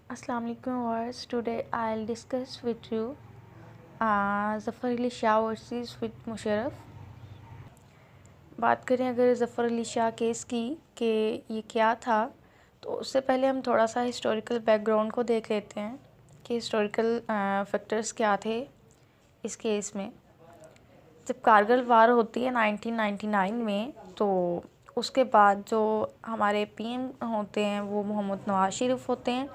Assalamu alaikum viewers. Today I'll discuss with you Zafar Ali Shah versus with Musharraf. बात करें अगर Zafar Ali Shah case की कि ये क्या था, तो उससे पहले हम थोड़ा सा हिस्टोरिकल बैकग्राउंड को देख लेते हैं कि हिस्टोरिकल फैक्टर्स क्या थे इस केस में। जब कारगिल वार होती है 1999 में, तो उसके बाद जो हमारे पीएम होते हैं वो मोहम्मद नवाज शरीफ होते हैं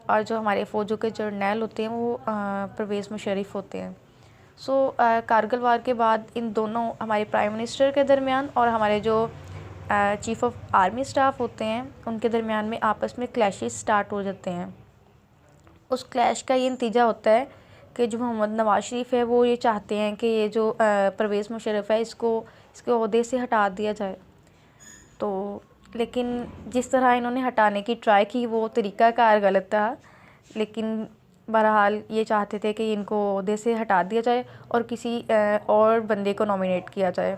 और जो हमारे फ़ौजों के जर्नैल होते हैं वो परवेज़ मुशर्रफ होते हैं। कारगिल वार के बाद इन दोनों हमारे प्राइम मिनिस्टर के दरमियान और हमारे जो चीफ़ ऑफ आर्मी स्टाफ होते हैं उनके दरमियान में आपस में क्लैशेस स्टार्ट हो जाते हैं। उस क्लैश का ये नतीजा होता है कि जो मोहम्मद नवाज शरीफ है वो ये चाहते हैं कि ये जो परवेज़ मुशर्रफ है इसके ओहदे से हटा दिया जाए। तो लेकिन जिस तरह इन्होंने हटाने की ट्राई की वो तरीक़ाकार गलत था, लेकिन बहरहाल ये चाहते थे कि इनको ओहदे से हटा दिया जाए और किसी और बंदे को नॉमिनेट किया जाए।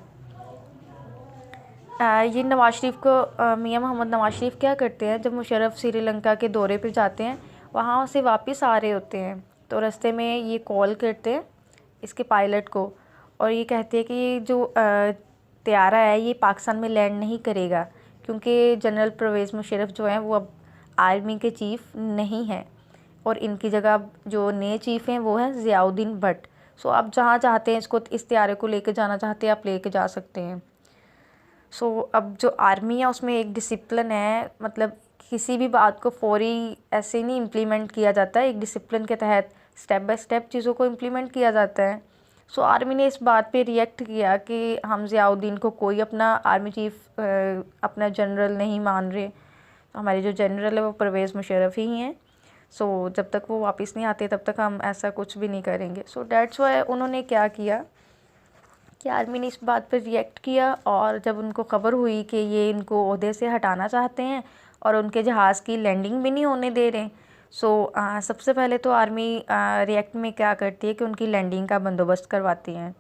ये नवाज शरीफ को मियां मोहम्मद नवाज शरीफ क्या करते हैं, जब मुशर्रफ श्रीलंका के दौरे पर जाते हैं, वहाँ से वापस आ रहे होते हैं, तो रास्ते में ये कॉल करते हैं इसके पायलट को और ये कहते हैं कि ये जो तैयारा है ये पाकिस्तान में लैंड नहीं करेगा, क्योंकि जनरल परवेज़ मुशर्रफ जो हैं वो अब आर्मी के चीफ़ नहीं हैं और इनकी जगह जो नए चीफ़ हैं वो हैं ज़ियाउद्दीन भट्ट। आप जहाँ चाहते हैं इस तैयारे को लेकर जाना चाहते हैं आप लेके जा सकते हैं। अब जो आर्मी है उसमें एक डिसिप्लिन है, मतलब किसी भी बात को फौरी ऐसे नहीं इम्प्लीमेंट किया जाता है, एक डिसिप्लिन के तहत स्टेप बाय स्टेप चीज़ों को इम्प्लीमेंट किया जाता है। आर्मी ने इस बात पे रिएक्ट किया कि हम ज़ियाउद्दीन को कोई अपना आर्मी चीफ़ अपना जनरल नहीं मान रहे, हमारे जो जनरल है वो परवेज़ मुशर्रफ ही हैं। जब तक वो वापस नहीं आते तब तक हम ऐसा कुछ भी नहीं करेंगे। डैट्स वाई उन्होंने क्या किया कि आर्मी ने इस बात पर रिएक्ट किया और जब उनको खबर हुई कि ये इनको ओहदे से हटाना चाहते हैं और उनके जहाज़ की लैंडिंग भी नहीं होने दे रहे, सबसे पहले तो आर्मी रिएक्ट में क्या करती है कि उनकी लैंडिंग का बंदोबस्त करवाती हैं।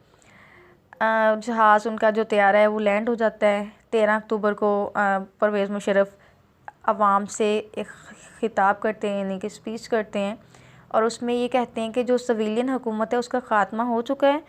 जहाज़ उनका जो तैयारा है वो लैंड हो जाता है। 13 अक्टूबर को परवेज़ मुशर्रफ आवाम से एक ख़िताब करते हैं, यानी कि स्पीच करते हैं, और उसमें ये कहते हैं कि जो सिविलियन हुकूमत है उसका ख़ात्मा हो चुका है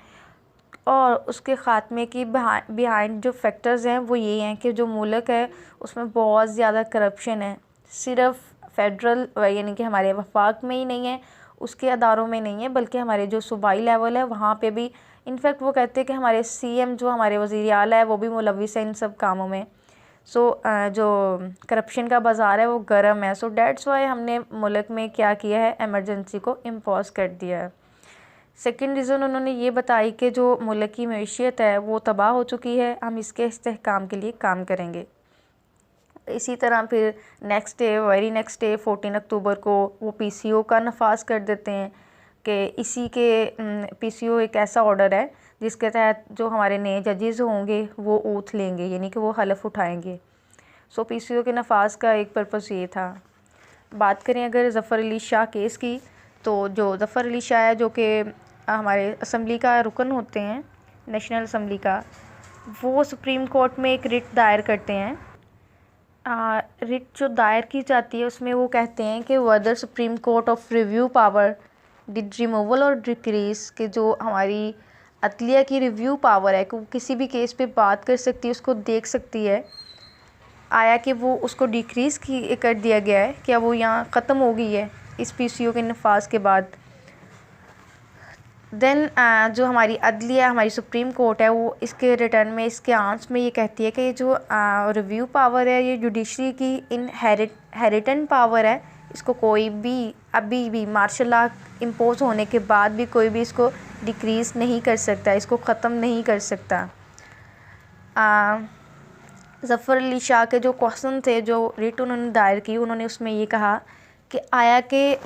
और उसके ख़ात्मे की बिहाइंड जो फैक्टर्स हैं वो ये हैं कि जो मुल्क है उसमें बहुत ज़्यादा करप्शन है। सिर्फ़ फेडरल यानी कि हमारे वफाक में ही नहीं है, उसके अदारों में नहीं है, बल्कि हमारे जो सूबाई लेवल है वहाँ पे भी। इनफैक्ट वो कहते हैं कि हमारे सीएम जो हमारे वज़ीर आला है वो भी मुलविस है इन सब कामों में। जो करप्शन का बाज़ार है वो गर्म है। डैट्स वाई हमने मुल्क में क्या किया है, एमरजेंसी को इम्पोज़ कर दिया है। सेकंड रीज़न उन्होंने ये बताई कि जो मुल्क की मैशियत है वो तबाह हो चुकी है, हम इसके इस्तेहकाम के लिए काम करेंगे। इसी तरह फिर वेरी नेक्स्ट डे 14 अक्टूबर को वो पीसीओ का नफाज कर देते हैं कि इसी के पीसीओ एक ऐसा ऑर्डर है जिसके तहत जो हमारे नए जजेस होंगे वो ओथ लेंगे, यानी कि वो हलफ उठाएंगे। पीसीओ के नफाज का एक पर्पज़ ये था। बात करें अगर ज़फ़र अली शाह केस की, तो जो ज़फ़र अली शाह है जो कि हमारे असम्बली का रुकन होते हैं, नेशनल असम्बली का, वो सुप्रीम कोर्ट में एक रिट दायर करते हैं। रिट जो दायर की जाती है उसमें वो कहते हैं कि whether Supreme Court of review power did removal और डिक्रीज़, कि जो हमारी अदलिया की रिव्यू पावर है कि वो किसी भी केस पे बात कर सकती है, उसको देख सकती है, आया कि वो उसको डिक्रीज़ कर दिया गया है, क्या वो यहाँ ख़त्म हो गई है इस पीसीओ के नफाज के बाद। देन जो हमारी अदलिया हमारी सुप्रीम कोर्ट है वो इसके रिटर्न में इसके आंस में ये कहती है कि ये जो रिव्यू पावर है ये जुडिशरी की इनहेरिटेंट पावर है, इसको कोई भी अभी भी मार्शल लॉ इम्पोज होने के बाद भी कोई भी इसको डिक्रीज़ नहीं कर सकता, इसको ख़त्म नहीं कर सकता। ज़फ़र अली शाह के जो क्वेश्चन थे जो रिट उन्होंने दायर की, उन्होंने उसमें ये कहा कि आया कि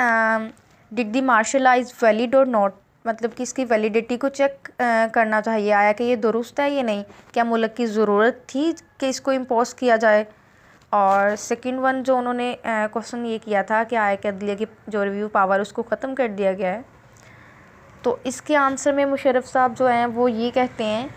did the martial law is valid और नॉट, मतलब कि इसकी वैलिडिटी को चेक करना चाहिए, आया कि ये दुरुस्त है या नहीं, क्या मुल्क की ज़रूरत थी कि इसको इम्पोज किया जाए। और सेकंड वन जो उन्होंने क्वेश्चन ये किया था कि आया कि अदलिया की जो रिव्यू पावर उसको ख़त्म कर दिया गया है। तो इसके आंसर में मुशर्रफ साहब जो हैं वो ये कहते हैं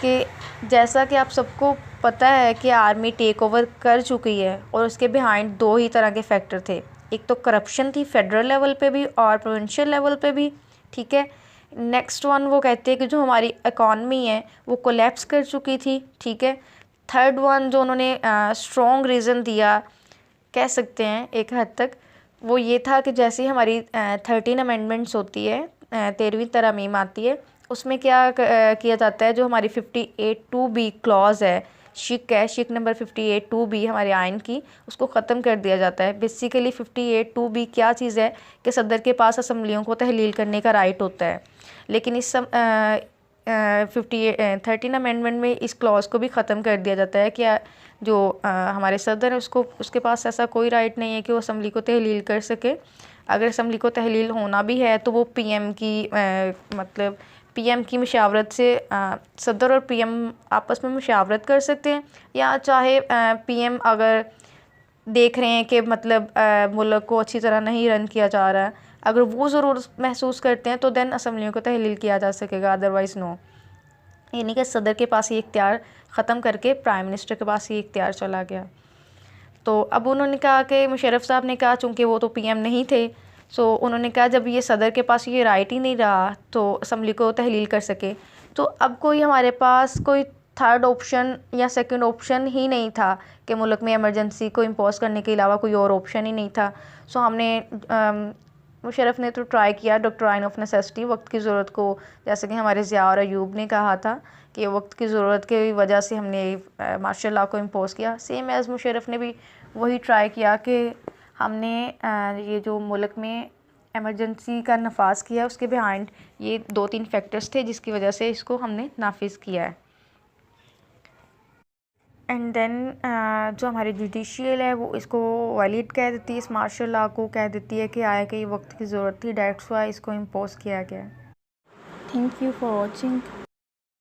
कि जैसा कि आप सबको पता है कि आर्मी टेक ओवर कर चुकी है और उसके बिहाइंड दो ही तरह के फैक्टर थे, एक तो करप्शन थी फेडरल लेवल पे भी और प्रोविंशियल लेवल पे भी, ठीक है। नेक्स्ट वन वो कहते हैं कि जो हमारी इकॉनमी है वो कोलैप्स कर चुकी थी, ठीक है। थर्ड वन जो उन्होंने स्ट्रॉन्ग रीज़न दिया कह सकते हैं एक हद तक, वो ये था कि जैसे हमारी 13 अमेंडमेंट्स होती है, 13वीं तरमीम आती है, उसमें क्या किया जाता है, जो हमारी 58(2)(b क्लॉज है, शिक नंबर 58(2)(b हमारे आइन की, उसको ख़त्म कर दिया जाता है। बेसिकली 58(2)(b क्या चीज़ है कि सदर के पास असम्बलियों को तहलील करने का राइट होता है, लेकिन इस 13 अमेंडमेंट में इस क्लॉज़ को भी ख़त्म कर दिया जाता है कि जो हमारे सदर है उसके पास ऐसा कोई राइट नहीं है कि वो असम्बली को तहलील कर सके। अगर असम्बली को तहलील होना भी है तो वो पीएम की मशावरत से सदर और पीएम आपस में मशावरत कर सकते हैं, या चाहे पीएम अगर देख रहे हैं कि मुल्क को अच्छी तरह नहीं रन किया जा रहा है, अगर वो ज़रूरत महसूस करते हैं तो देन असम्बलियों को तहलील किया जा सकेगा, अदरवाइज़ नो। यानी कि सदर के पास ये इख्तियार ख़त्म करके प्राइम मिनिस्टर के पास ये इख्तियार चला गया। तो अब उन्होंने कहा कि मुशर्रफ साहब ने कहा चूँकि वो तो पीएम नहीं थे, सो उन्होंने कहा जब ये सदर के पास ये राइट ही नहीं रहा तो असम्बली को तहलील कर सके, तो अब कोई हमारे पास कोई थर्ड ऑप्शन या सेकंड ऑप्शन ही नहीं था कि मुल्क में इमरजेंसी को इम्पोज करने के अलावा कोई और ऑप्शन ही नहीं था। सो हमने मुशर्रफ ने तो ट्राई किया डॉक्ट्राइन ऑफ नेसेसिटी, वक्त की ज़रूरत को, जैसे कि हमारे ज़िया और अयूब ने कहा था कि वक्त की ज़रूरत की वजह से हमने मार्शल लॉ को इम्पोज़ किया। सेम एज़ मुशर्रफ ने भी वही ट्राई किया कि हमने ये जो मुल्क में एमरजेंसी का नफाज किया उसके बिहाइंड ये 2-3 फैक्टर्स थे जिसकी वजह से इसको हमने नाफिज किया है। एंड देन जो हमारी जुडिशियल है वो इसको वैलिड कह देती है, इस मार्शल लॉ को कह देती है कि आया कि ये वक्त की ज़रूरत थी, डेट्स वाई इसको इम्पोज़ किया गया। Thank you for watching.